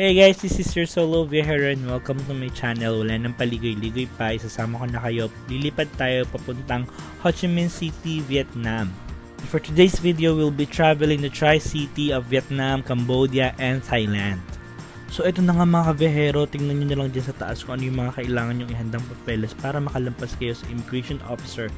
Hey guys, this is your Solo Viajero and welcome to my channel. Wala nang paligoy-ligoy pa, isasama ko na kayo. Lilipad tayo papuntang Ho Chi Minh City, Vietnam. For today's video, we'll be traveling the Tri-City of Vietnam, Cambodia, and Thailand. So ito na nga mga kabiyahero, tingnan nyo na lang dyan sa taas kung ano yung mga kailangan yung ihandang papeles para makalampas kayo sa immigration officer.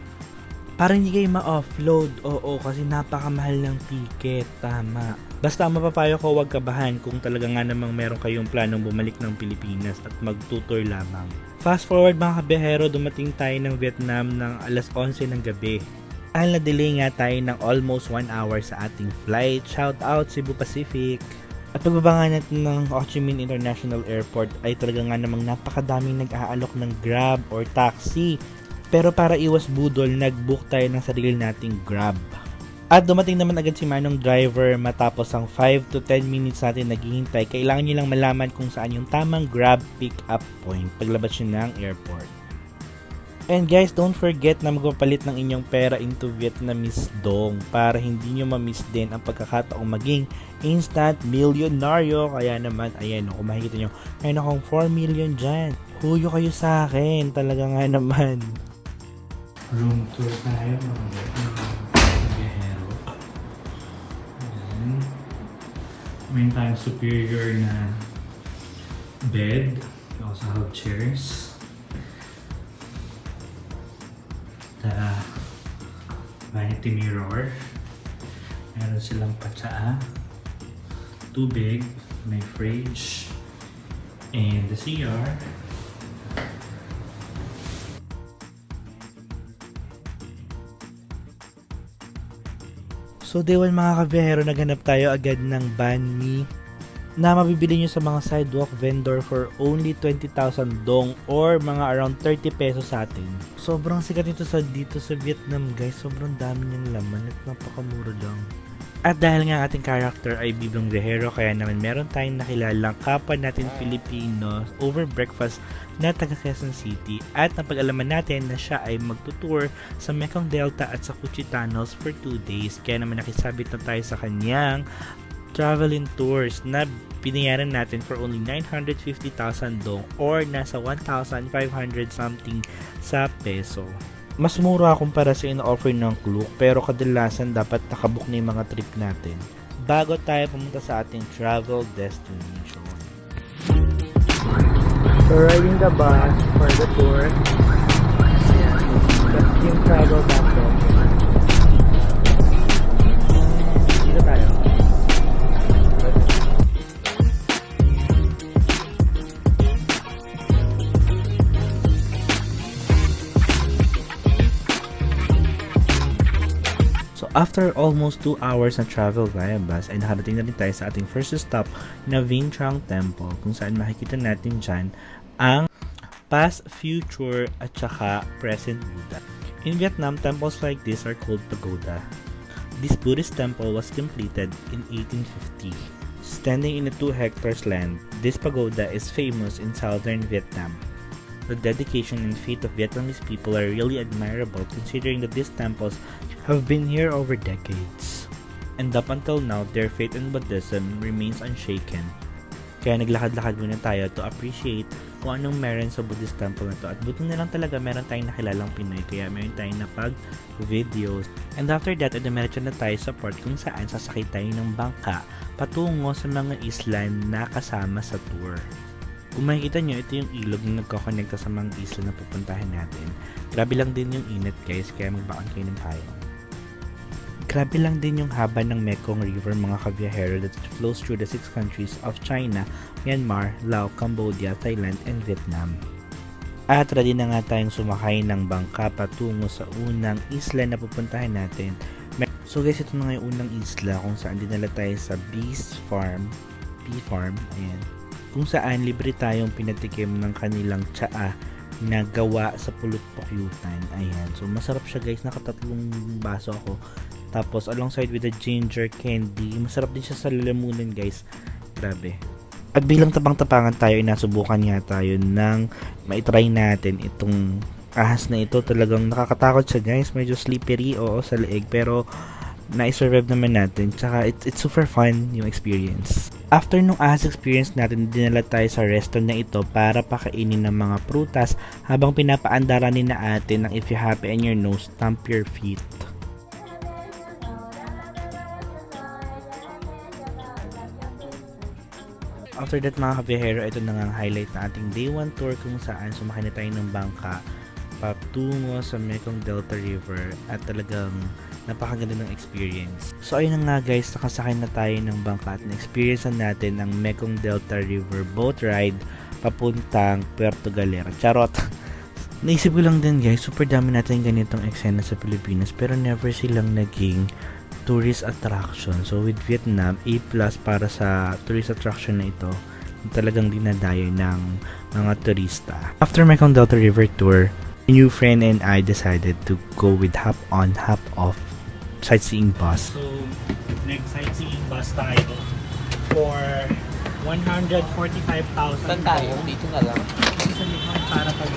Para hindi kayo ma-offload, oo, kasi napakamahal ng ticket, tama. Basta ang mapapayo ko, huwag kabahan kung talaga nga namang meron kayong planong bumalik ng Pilipinas at mag-tutor lamang. Fast forward mga kabiyahero, dumating tayo ng Vietnam ng alas 11 ng gabi. Dahil na-delay nga tayo ng almost 1 hour sa ating flight. Shout out Cebu Pacific! At pagbaba nga natin ng Ho Chi Minh International Airport ay talaga nga namang napakadaming nag-aalok ng Grab or taxi. Pero para iwas budol, nag-book tayo ng sarili nating Grab. At dumating naman agad si Manong driver matapos ang 5 to 10 minutes natin naghihintay. Kailangan nyo lang malaman kung saan yung tamang Grab pick-up point paglabas nyo ng airport. And guys, don't forget na magpapalit ng inyong pera into Vietnamese dong para hindi nyo ma-miss din ang pagkakataong maging instant millionaryo. Kaya naman, ayan, kung makikita nyo, ayun akong 4 million dyan. Huyo kayo sa akin, talaga nga naman. Room tour tayo mga kabiyahero. Meron tayong superior na bed. We also have chairs. The vanity mirror. Meron silang patsaa. Tubig. May fridge. And the CR. So day 1 mga kabiyahero, naghanap tayo agad ng banh mi na mabibili nyo sa mga sidewalk vendor for only 20,000 dong or mga around 30 pesos sa atin. Sobrang sikat ito dito sa Vietnam guys, sobrang dami niyang laman at napakamura lang. At dahil nga ating character ay biblong viajero, kaya naman meron tayong nakilalang kapwa natin Pilipino over breakfast na taga Quezon City at napag-alaman natin na siya ay magtutour sa Mekong Delta at sa Cu Chi Tunnels for 2 days. Kaya naman nakisabit na tayo sa kanyang traveling tours na binayaran natin for only 950,000 dong or nasa 1,500 something sa peso. Mas mura kumpara sa ino-offer ng Klook pero kadalasan dapat nakabook na yung mga trip natin bago tayo pumunta sa ating travel destination. So riding the bus for the tour. Ayan, that's yung travel natin. Dito tayo. After almost 2 hours na travel via bus ay nakarating na rin tayo sa ating first stop na Vinh Trang Temple kung saan makikita natin dyan ang past, future at saka present Buddha. In Vietnam, temples like this are called pagoda. This Buddhist temple was completed in 1850. Standing in a 2 hectares land, this pagoda is famous in southern Vietnam. The dedication and faith of Vietnamese people are really admirable considering that these temples have been here over decades. And up until now, their faith in Buddhism remains unshaken. Kaya naglakad-lakad muna tayo to appreciate kung anong meron sa Buddhist temple na to. At buti na lang talaga meron tayong nakilalang Pinoy kaya meron tayong napag-videos. And after that, dumiretso na tayo sa port kung saan sasakay tayo ng bangka patungo sa mga isla na kasama sa tour. Kung makikita nyo, ito yung ilog na nagkakonekta sa mga isla na pupuntahan natin. Grabe lang din yung init guys, kaya magbakon kayo ng hayong. Grabe lang din yung haba ng Mekong River mga kabiyahero that flows through the 6 countries of China, Myanmar, Laos, Cambodia, Thailand, and Vietnam. At ready na nga tayong sumakay ng bangka patungo sa unang isla na pupuntahan natin. So guys, ito na nga yung unang isla kung saan dinala tayo sa Bee Farm, ayan. Kung saan libre tayong pinatikim ng kanilang tsaa na gawa sa pulot pukyutan. Ayan. So masarap siya guys. Nakatatlong baso ako. Tapos alongside with the ginger candy. Masarap din siya sa lalamunan guys. Grabe. At bilang tapang-tapangan tayo, inasubukan nga tayo ng maitry natin itong ahas na ito. Talagang nakakatakot siya guys. Medyo slippery sa leeg. Pero na-survive naman natin. Tsaka it's super fun yung experience. After nung ahas experience natin, dinala tayo sa restaurant na ito para pakainin ng mga prutas habang pinapaandara ni na ate ng if you're happy and your nose, stamp your feet. After that mga kabihero, ito na nga ang highlight na ating day 1 tour kung saan sumakay na tayo ng bangka patungo sa Mekong Delta River at talagang napakaganda ng experience. So ayun na nga guys, nakasakay na tayo ng bangka at na-experience natin ang Mekong Delta River boat ride papuntang Puerto Galera. Charot! Naisip ko lang din guys, super dami natin ganitong eksena sa Pilipinas pero never silang naging tourist attraction. So with Vietnam, A+ para sa tourist attraction na ito, talagang dinadayo ng mga turista. After Mekong Delta River tour, a new friend and I decided to go with hop on, hop off sightseeing bus. So, nag-sightseeing bus tayo for 145,000. Saan tayo? Dito na lang. Dito sa likod para pag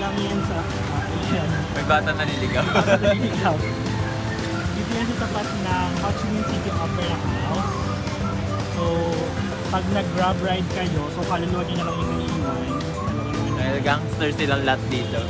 lang yan sa May bata naliligaw. Naliligaw. Dito yan sa tapat ng Ho Chi Minh City Opera House. So, pag nag-grab ride kayo, so kaluluwa nyo na lang yung iiwan. Gangster silang lahat dito.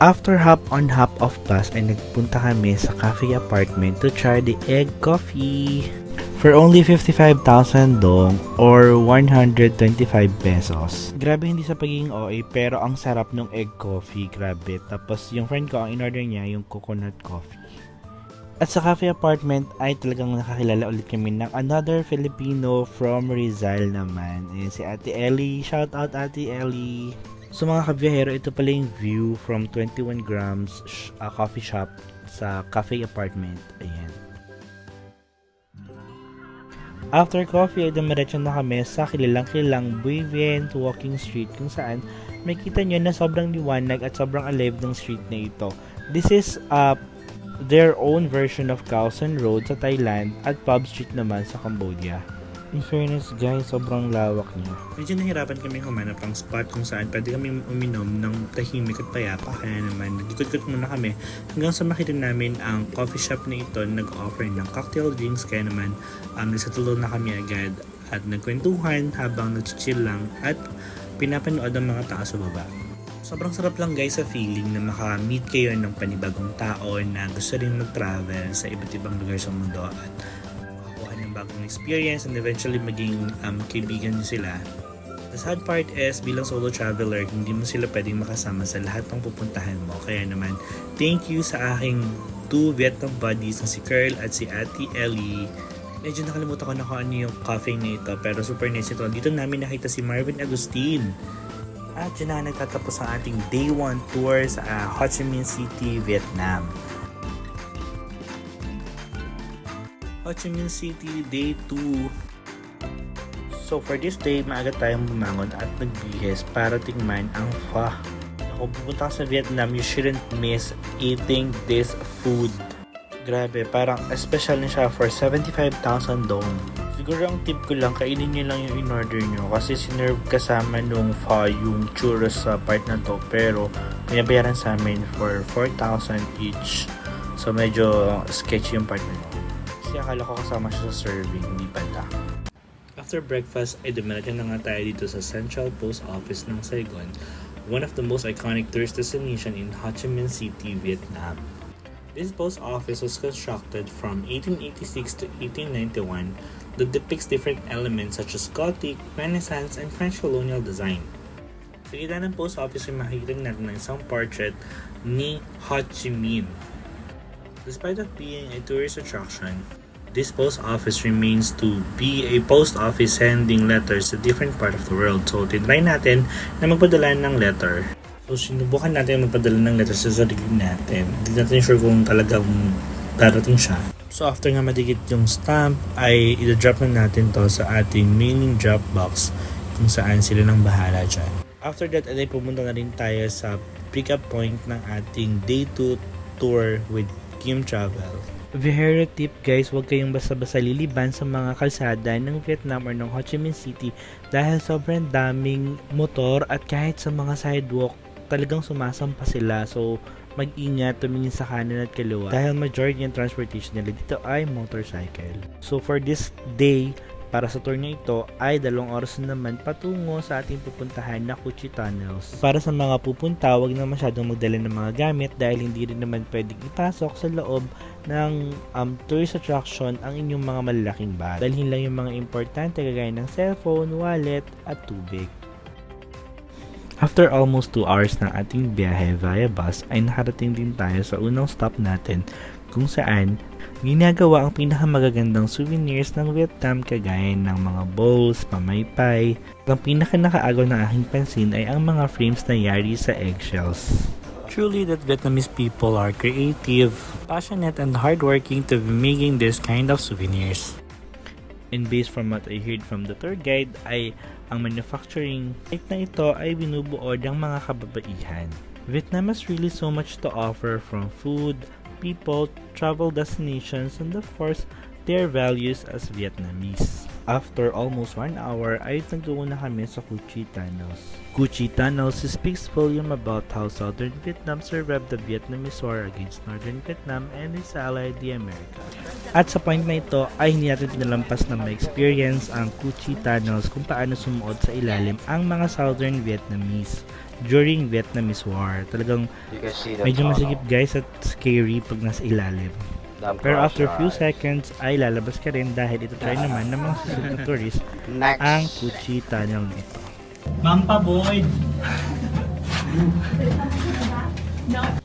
After hop on hop off bus ay nagpunta kami sa cafe apartment to try the egg coffee. For only 55,000 dong or 125 pesos. Grabe hindi sa pagiging OA pero ang sarap ng egg coffee, grabe. Tapos yung friend ko ang in-order niya yung coconut coffee. At sa cafe apartment ay talagang nakakilala ulit kami ng another Filipino from Rizal naman. Ayan si Ate Ellie. Shout out Ate Ellie. So mga kabiyahero, ito pala yung view from 21 grams coffee shop sa cafe apartment. Ayan. After coffee ay dumiretso na kami sa kilalang Buivien Walking Street kung saan makita nyo na sobrang liwanag at sobrang alive ng street na ito. This is their own version of Khao San Road sa Thailand at Pub Street naman sa Cambodia. In fairness guys, sobrang lawak niya. Medyo nahirapan kami humanap ng spot kung saan pwede kami uminom ng tahimik at payapa. Kaya naman, nagikot-kot muna kami hanggang sa makita namin ang coffee shop na ito nag-offer ng cocktail drinks. Kaya naman, nagsatulo na kami agad at nagkwentuhan habang nag-chill lang at pinapanood ang mga tao sa baba. Sobrang sarap lang guys sa feeling na maka-meet kayo ng panibagong tao na gusto rin mag-travel sa iba't ibang lugar sa mundo at bagong experience and eventually maging kaibigan nyo sila. The sad part is, bilang solo traveler, hindi mo sila pwedeng makasama sa lahat ng pupuntahan mo. Kaya naman, thank you sa aking 2 Vietnam buddies na si Carl at si Ate Ellie. Medyo nakalimutan ko na kung ano yung cafe na ito, pero super nice ito. Dito namin nakita si Marvin Agustin. At yun na nagtatapos ang ating day 1 tour sa Ho Chi Minh City, Vietnam. Ho Chi Minh City, Day 2. So for this day, maaga tayong bumangon at nagbihis para tingnan ang pho. Kung pupunta ka sa Vietnam, you shouldn't miss eating this food. Grabe, parang special na siya for 75,000 dong. Siguro ang tip ko lang, kainin nyo lang yung in-order nyo kasi sinerve kasama nung pho yung churros sa part na to, pero pinabayaran sa amin for 4,000 each. So medyo sketchy yung part na to. Kasi akala ko kasama siya sa serving, hindi pala. After After breakfast ay dumiretso na nga tayo dito sa Central Post Office ng Saigon, one of the most iconic tourist destination in Ho Chi Minh City, Vietnam. This post office was constructed from 1886 to 1891 that depicts different elements such as Gothic, Renaissance, and French colonial design. Sa gitna ng post office ay makikita natin ng isang portrait ni Ho Chi Minh. Despite of being a tourist attraction, this post office remains to be a post office sending letters to different part of the world. So, tinry natin na magpadala ng letter. So, sinubukan natin magpadala ng letter sa sarili natin. Hindi natin sure kung talagang darating siya. So, after nga madikit yung stamp, ay i-drop na natin to sa ating mailing drop box kung saan sila nang bahala dyan. After that, ay pumunta na rin tayo sa pick-up point ng ating day 2 tour with Kim Travel. Very tip guys, huwag kayong basta-basta liliban sa mga kalsada ng Vietnam or ng Ho Chi Minh City dahil sobrang daming motor at kahit sa mga sidewalk talagang sumasampa sila. So mag-ingat, tumingin sa kanan at kaliwa dahil majority ng transportation nila dito ay motorcycle. So for this day, para sa tour na ito ay 2 oras na naman patungo sa ating pupuntahan na Cu Chi Tunnels. Para sa mga pupunta, huwag na masyadong magdala ng mga gamit dahil hindi rin naman pwedeng ipasok sa loob ng tourist attraction ang inyong mga malalaking bag. Dalhin lang yung mga importante kagaya ng cellphone, wallet at tubig. After almost 2 hours ng ating biyahe via bus ay nakarating din tayo sa unang stop natin kung saan ginagawa ang pinakamagagandang souvenirs ng Vietnam kagaya ng mga bowls, pamaypay. Ang pinaka-nakaagaw ng aking pansin ay ang mga frames na yari sa eggshells. Truly that Vietnamese people are creative, passionate, and hardworking to be making this kind of souvenirs. And based from what I heard from the tour guide ay ang manufacturing site na ito ay binubuo ng mga kababaihan. Vietnam has really so much to offer from food, people, travel destinations, and of course, their values as Vietnamese. After almost 1 hour, ay nagtungo na kami sa Cu Chi Tunnels. Cu Chi Tunnels speaks volume about how Southern Vietnam survived the Vietnamese War against Northern Vietnam and its ally, the Americas. At sa point na ito, ay hindi natin pinalampas na ma-experience ang Cu Chi Tunnels kung paano sumuot sa ilalim ang mga Southern Vietnamese during Vietnamese War. Talagang medyo masigip guys at scary pag nasa ilalim. Pero after few seconds ay lalabas ka rin dahil ito try naman ng mga susunod na tourist ang Cu Chi Tunnel nito. Mampa Boyd!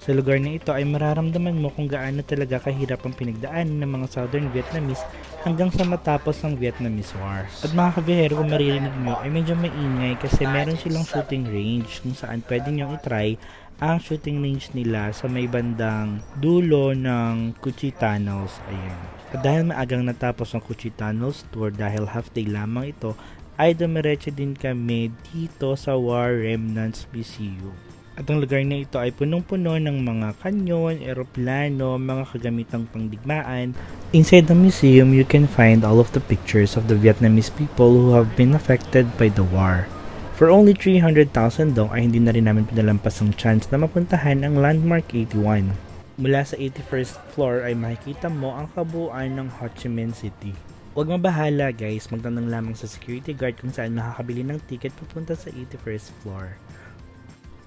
Sa lugar na ito ay mararamdaman mo kung gaano talaga kahirap ang pinagdaanan ng mga Southern Vietnamese hanggang sa matapos ang Vietnamese War. At mga kabihero, kung maririnig nyo ay medyo maingay kasi meron silang shooting range kung saan pwede nyo itry ang shooting range nila sa may bandang dulo ng Cu Chi Tunnels. Ayan. At dahil maagang natapos ang Cu Chi Tunnels tour dahil half day lamang ito, ay dumiretso din kami dito sa War Remnants Museum. At ang lugar na ito ay punong-puno ng mga kanyon, eroplano, mga kagamitang pangdigmaan. Inside the museum, you can find all of the pictures of the Vietnamese people who have been affected by the war. For only 300,000 dong ay hindi na rin namin pinalampas ang chance na mapuntahan ang Landmark 81. Mula sa 81st floor ay makikita mo ang kabuuan ng Ho Chi Minh City. Huwag mabahala guys, magtanong lamang sa security guard kung saan makakabili ng ticket papunta sa 81st floor.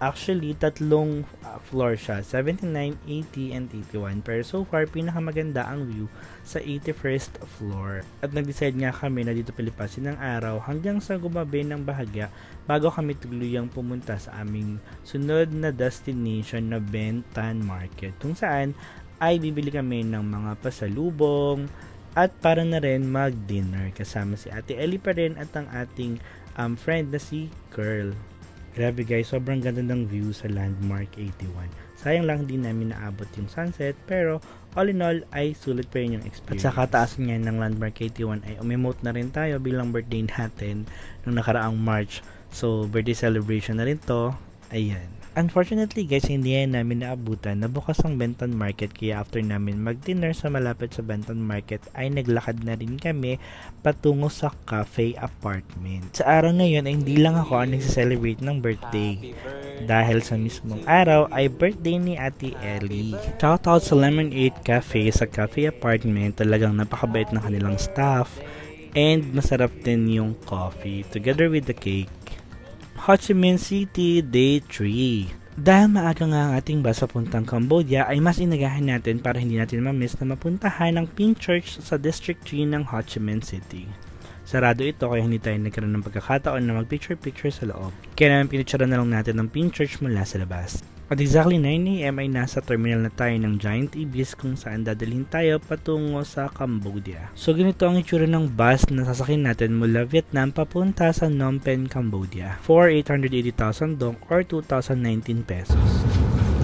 Actually, 3 floor siya, 79, 80, and 81. Pero so far, pinakamaganda ang view sa 81st floor. At nag-decide nga kami na dito palipasin ng araw hanggang sa gumabi ng bahagya bago kami tuluyang pumunta sa aming sunod na destination na Ben Thanh Market. Kung saan ay bibili kami ng mga pasalubong at para na rin mag-dinner. Kasama si Ate Ellie pa rin at ang ating friend na si Curl. Grabe guys, sobrang ganda ng view sa Landmark 81. Sayang lang din namin naabot yung sunset, pero all in all ay sulit pa rin yung experience. At sa kataas niya ng Landmark 81 ay umimote na rin tayo bilang birthday natin nung nakaraang March. So birthday celebration na rin to. Ayan. Unfortunately guys, hindi yan namin naabutan na bukas ang Ben Thanh Market, kaya after namin mag-dinner sa malapit sa Ben Thanh Market ay naglakad na rin kami patungo sa cafe apartment. Sa araw na yun ay hindi lang ako ang nagsiselebrate ng birthday dahil sa mismong araw ay birthday ni Ate Ellie. Shoutout sa Lemon 8 Cafe sa cafe apartment, talagang napakabait ng kanilang staff. And masarap din yung coffee together with the cake. Ho Chi Minh City, Day 3. Dahil maaga nga ang ating bus papuntang Cambodia, ay mas inagahan natin para hindi natin ma-miss na mapuntahan ang Pink Church sa District 3 ng Ho Chi Minh City. Sarado ito kaya hindi tayo nagkaroon ng pagkakataon na mag-picture-picture sa loob. Kaya naman pinicturean na lang natin ang Pink Church mula sa labas. At exactly 9 AM ay nasa terminal na tayo ng Giant Ibis kung saan dadalhin tayo patungo sa Cambodia. So ganito ang itsura ng bus na sasakyan natin mula Vietnam papunta sa Phnom Penh, Cambodia for 880,000 dong or 2,019 pesos.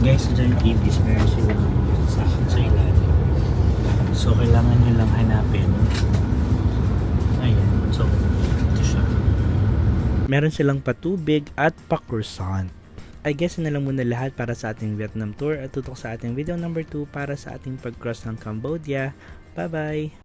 Guys, sa Giant Ibis meron silang sasakyan sa ilalim. So kailangan nyo lang hanapin. Ayan, so ito siya. Meron silang patubig at pa-croissant. I guess na lang muna lahat para sa ating Vietnam tour at tutok sa ating video number 2 para sa ating pag-cross ng Cambodia. Bye-bye!